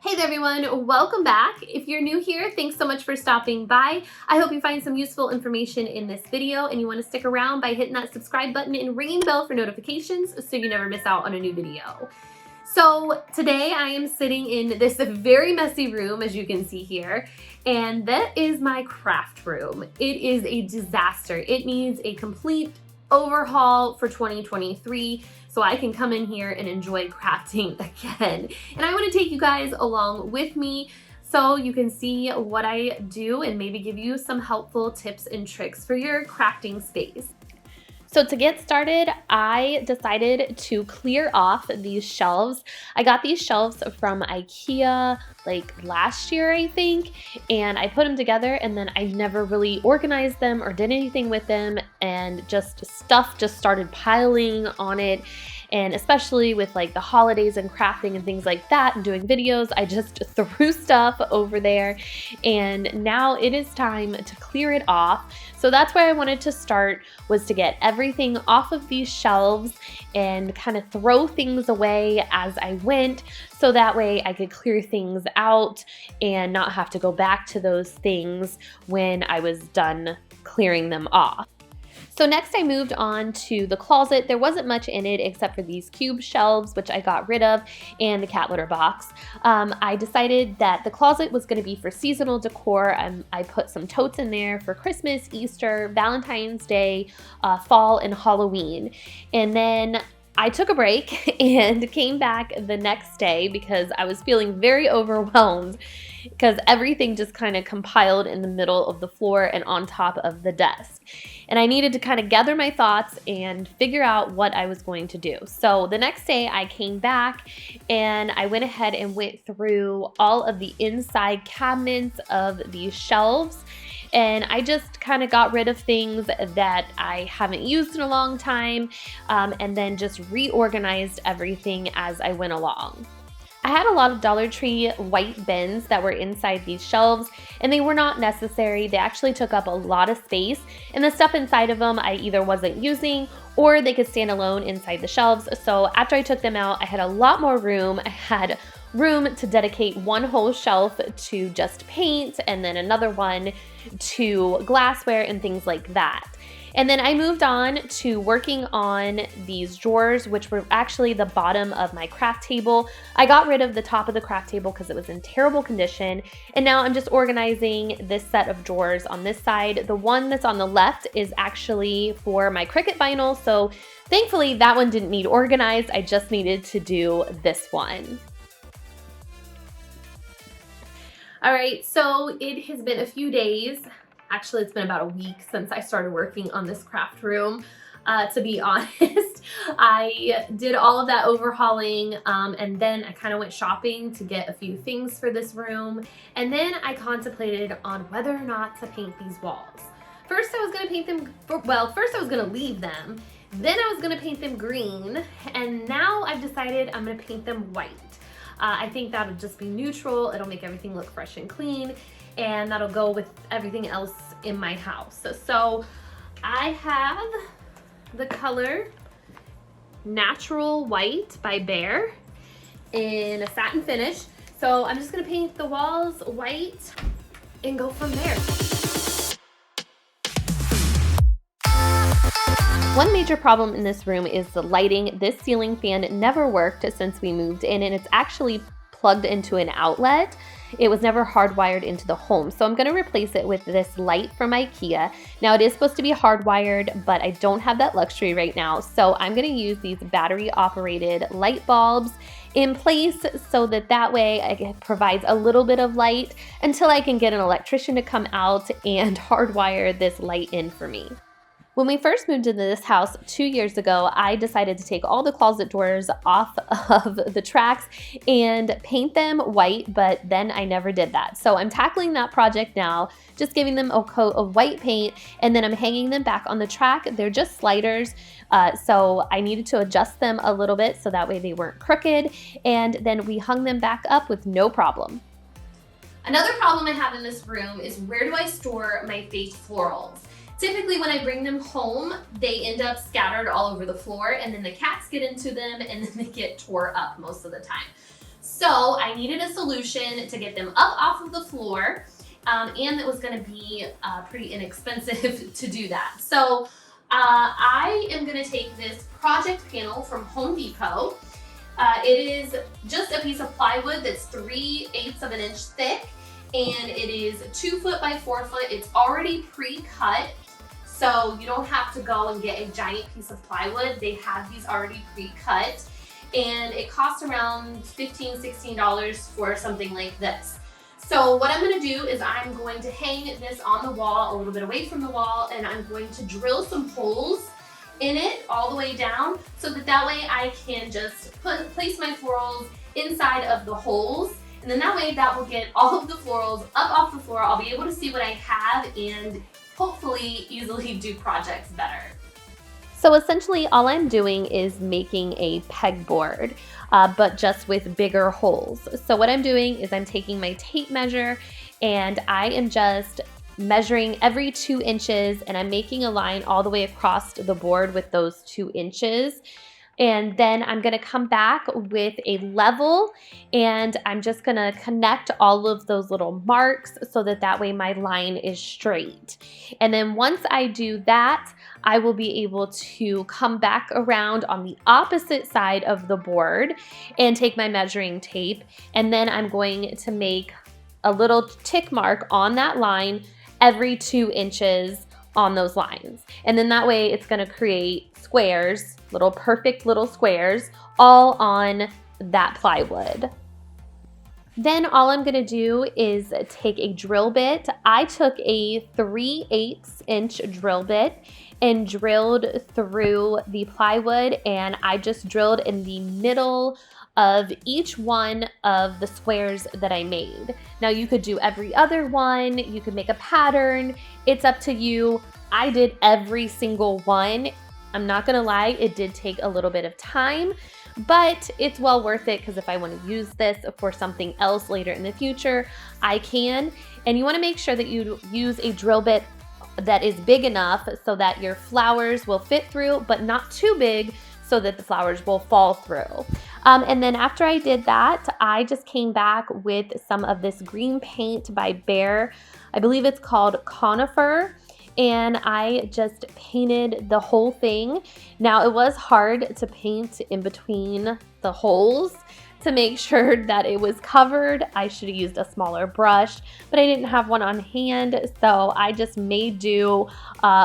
Hey there everyone, welcome back. If you're new here, thanks so much for stopping by. I hope you find some useful information in this video and you want to stick around by hitting that subscribe button and ringing the bell for notifications so you never miss out on a new video. So today I am sitting in this very messy room, as you can see here, and that is my craft room. It is a disaster. It needs a complete overhaul for 2023 so I can come in here and enjoy crafting again. And I want to take you guys along with me so you can see what I do and maybe give you some helpful tips and tricks for your crafting space. So to get started, I decided to clear off these shelves. I got these shelves from IKEA like last year, I think, and I put them together and then I never really organized them or did anything with them, and stuff just started piling on it. And especially with like the holidays and crafting and things like that and doing videos, I just threw stuff over there, and now it is time to clear it off. So that's where I wanted to start, was to get everything off of these shelves and kind of throw things away as I went, so that way I could clear things out and not have to go back to those things when I was done clearing them off. So next I moved on to the closet. There wasn't much in it except for these cube shelves, which I got rid of, and the cat litter box. I decided that the closet was going to be for seasonal decor. I put some totes in there for Christmas, Easter, Valentine's Day, fall, and Halloween. And then I took a break and came back the next day because I was feeling very overwhelmed because everything just kind of compiled in the middle of the floor and on top of the desk. And I needed to kind of gather my thoughts and figure out what I was going to do. So the next day I came back and I went ahead and went through all of the inside cabinets of these shelves. And I just kind of got rid of things that I haven't used in a long time, and then just reorganized everything as I went along. I had a lot of Dollar Tree white bins that were inside these shelves, and they were not necessary. They actually took up a lot of space, and the stuff inside of them I either wasn't using or they could stand alone inside the shelves. So after I took them out, I had a lot more room. I had room to dedicate one whole shelf to just paint, and then another one to glassware and things like that. And then I moved on to working on these drawers, which were actually the bottom of my craft table. I got rid of the top of the craft table because it was in terrible condition. And now I'm just organizing this set of drawers on this side. The one that's on the left is actually for my Cricut vinyl. So thankfully that one didn't need organized. I just needed to do this one. All right, so it has been a few days. Actually, it's been about a week since I started working on this craft room. To be honest, I did all of that overhauling, and then I kind of went shopping to get a few things for this room. And then I contemplated on whether or not to paint these walls. First, I was gonna paint them, first I was gonna leave them. Then I was gonna paint them green. And now I've decided I'm gonna paint them white. I think that'll just be neutral. It'll make everything look fresh and clean, and that'll go with everything else in my house. So I have the color Natural White by Bear in a satin finish. So I'm just gonna paint the walls white and go from there. One major problem in this room is the lighting. This ceiling fan never worked since we moved in, and it's actually plugged into an outlet. It was never hardwired into the home. So I'm gonna replace it with this light from IKEA. Now it is supposed to be hardwired, but I don't have that luxury right now. So I'm gonna use these battery operated light bulbs in place so that way it provides a little bit of light until I can get an electrician to come out and hardwire this light in for me. When we first moved into this house 2 years ago, I decided to take all the closet doors off of the tracks and paint them white, but then I never did that. So I'm tackling that project now, just giving them a coat of white paint, and then I'm hanging them back on the track. They're just sliders, so I needed to adjust them a little bit so that way they weren't crooked, and then we hung them back up with no problem. Another problem I have in this room is, where do I store my fake florals? Typically when I bring them home, they end up scattered all over the floor, and then the cats get into them and then they get tore up most of the time. So I needed a solution to get them up off of the floor, and it was gonna be pretty inexpensive to do that. So I am gonna take this project panel from Home Depot. It is just a piece of plywood that's 3/8 of an inch thick, and it is 2 foot by 4 foot. It's already pre-cut, so you don't have to go and get a giant piece of plywood. They have these already pre-cut, and it costs around $15, $16 for something like this. So what I'm gonna do is I'm going to hang this on the wall, a little bit away from the wall, and I'm going to drill some holes in it all the way down, so that way I can just place my florals inside of the holes, and then that way that will get all of the florals up off the floor. I'll be able to see what I have and hopefully easily do projects better. So essentially all I'm doing is making a pegboard, but just with bigger holes. So what I'm doing is I'm taking my tape measure and I am just measuring every 2 inches, and I'm making a line all the way across the board with those 2 inches. And then I'm gonna come back with a level, and I'm just gonna connect all of those little marks so that way my line is straight. And then once I do that, I will be able to come back around on the opposite side of the board and take my measuring tape, and then I'm going to make a little tick mark on that line every 2 inches on those lines. And then that way it's gonna create squares, perfect little squares, all on that plywood. Then all I'm gonna do is take a drill bit. I took a 3/8 inch drill bit and drilled through the plywood, and I just drilled in the middle of each one of the squares that I made. Now you could do every other one, you could make a pattern, it's up to you. I did every single one. I'm not gonna lie, it did take a little bit of time, but it's well worth it, because if I want to use this for something else later in the future, I can. And you wanna make sure that you use a drill bit that is big enough so that your flowers will fit through, but not too big so that the flowers will fall through. And then after I did that, I just came back with some of this green paint by Behr. I believe it's called Conifer. And I just painted the whole thing. Now it was hard to paint in between the holes to make sure that it was covered. I should have used a smaller brush, but I didn't have one on hand, so I just made do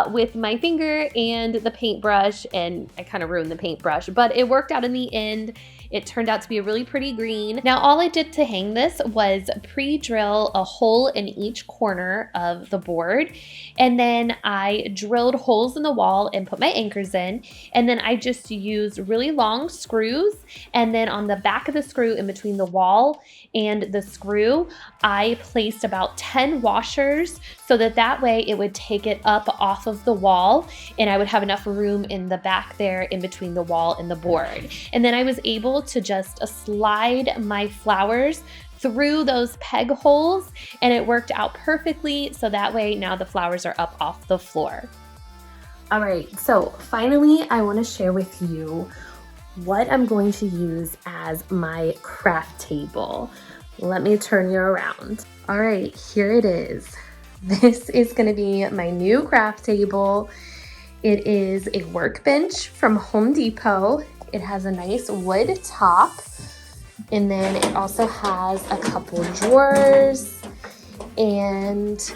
with my finger and the paintbrush, and I kind of ruined the paintbrush, but it worked out in the end. It turned out to be a really pretty green. Now all I did to hang this was pre-drill a hole in each corner of the board, and then I drilled holes in the wall and put my anchors in, and then I just used really long screws, and then on the back of the screw in between the wall and the screw, I placed about 10 washers so that way it would take it up off of the wall, and I would have enough room in the back there in between the wall and the board. And then I was able to just slide my flowers through those peg holes, and it worked out perfectly, so that way now the flowers are up off the floor. All right, so finally I want to share with you what I'm going to use as my craft table. Let me turn you around. All right, here it is. This is going to be my new craft table. It is a workbench from Home Depot. It has a nice wood top, and then it also has a couple drawers, and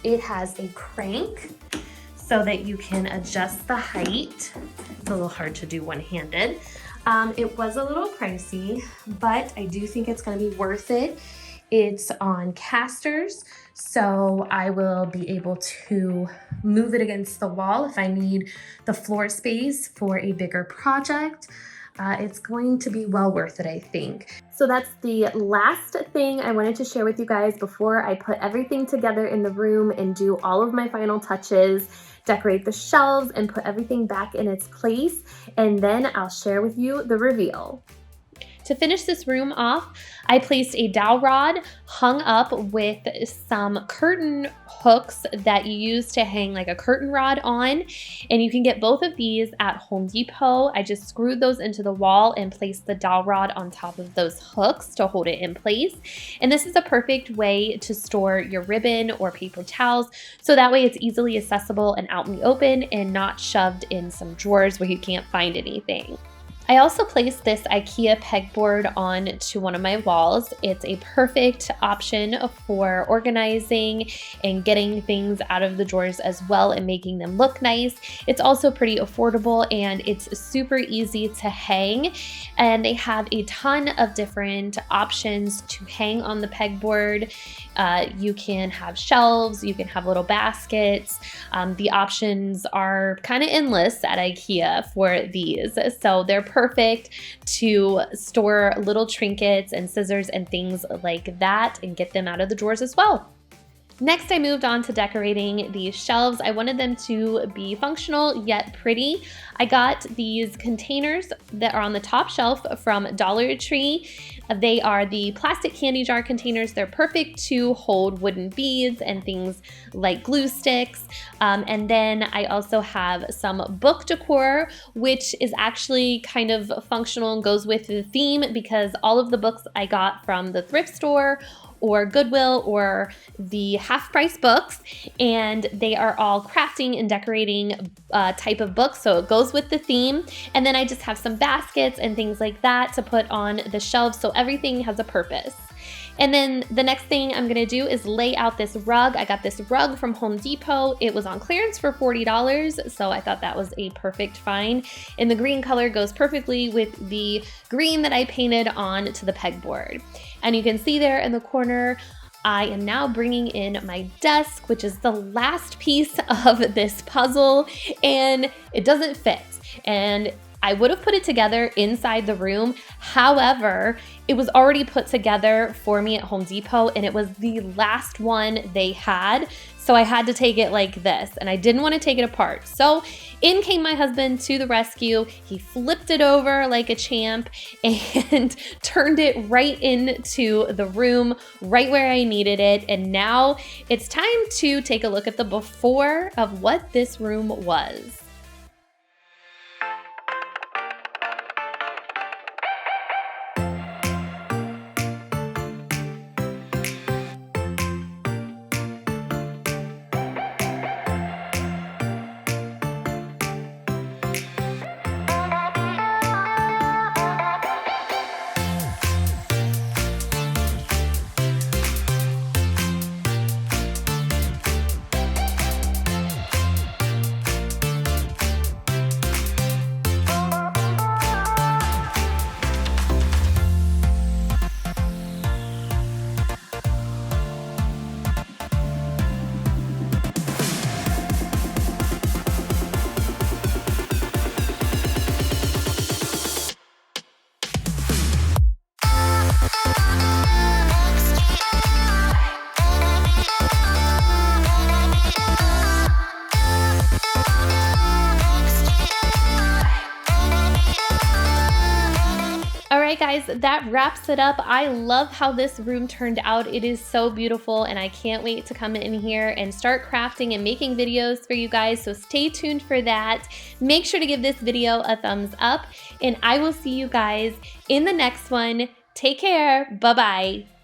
it has a crank so that you can adjust the height. It's a little hard to do one-handed. It was a little pricey, but I do think it's gonna be worth it. It's on casters, so I will be able to move it against the wall if I need the floor space for a bigger project. It's going to be well worth it, I think. So that's the last thing I wanted to share with you guys before I put everything together in the room and do all of my final touches, decorate the shelves, and put everything back in its place, and then I'll share with you the reveal. To finish this room off, I placed a dowel rod hung up with some curtain hooks that you use to hang like a curtain rod on. And you can get both of these at Home Depot. I just screwed those into the wall and placed the dowel rod on top of those hooks to hold it in place. And this is a perfect way to store your ribbon or paper towels, so that way it's easily accessible and out in the open and not shoved in some drawers where you can't find anything. I also placed this IKEA pegboard on to one of my walls. It's a perfect option for organizing and getting things out of the drawers as well and making them look nice. It's also pretty affordable and it's super easy to hang. And they have a ton of different options to hang on the pegboard. You can have shelves, you can have little baskets. The options are kind of endless at IKEA for these. So they're perfect to store little trinkets and scissors and things like that and get them out of the drawers as well. Next, I moved on to decorating these shelves. I wanted them to be functional yet pretty. I got these containers that are on the top shelf from Dollar Tree. They are the plastic candy jar containers. They're perfect to hold wooden beads and things like glue sticks. And then I also have some book decor, which is actually kind of functional and goes with the theme because all of the books I got from the thrift store or Goodwill or the half price books, and they are all crafting and decorating type of books, so it goes with the theme. And then I just have some baskets and things like that to put on the shelves, so everything has a purpose. And then the next thing I'm gonna do is lay out this rug. I got this rug from Home Depot. It was on clearance for $40, so I thought that was a perfect find. And the green color goes perfectly with the green that I painted on to the pegboard. And you can see there in the corner, I am now bringing in my desk, which is the last piece of this puzzle, and it doesn't fit. And I would have put it together inside the room. However, it was already put together for me at Home Depot and it was the last one they had. So I had to take it like this and I didn't want to take it apart. So in came my husband to the rescue. He flipped it over like a champ and turned it right into the room, right where I needed it. And now it's time to take a look at the before of what this room was. Alright guys, that wraps it up. I love how this room turned out. It is so beautiful and I can't wait to come in here and start crafting and making videos for you guys, so stay tuned for that. Make sure to give this video a thumbs up and I will see you guys in the next one. Take care. Bye-bye.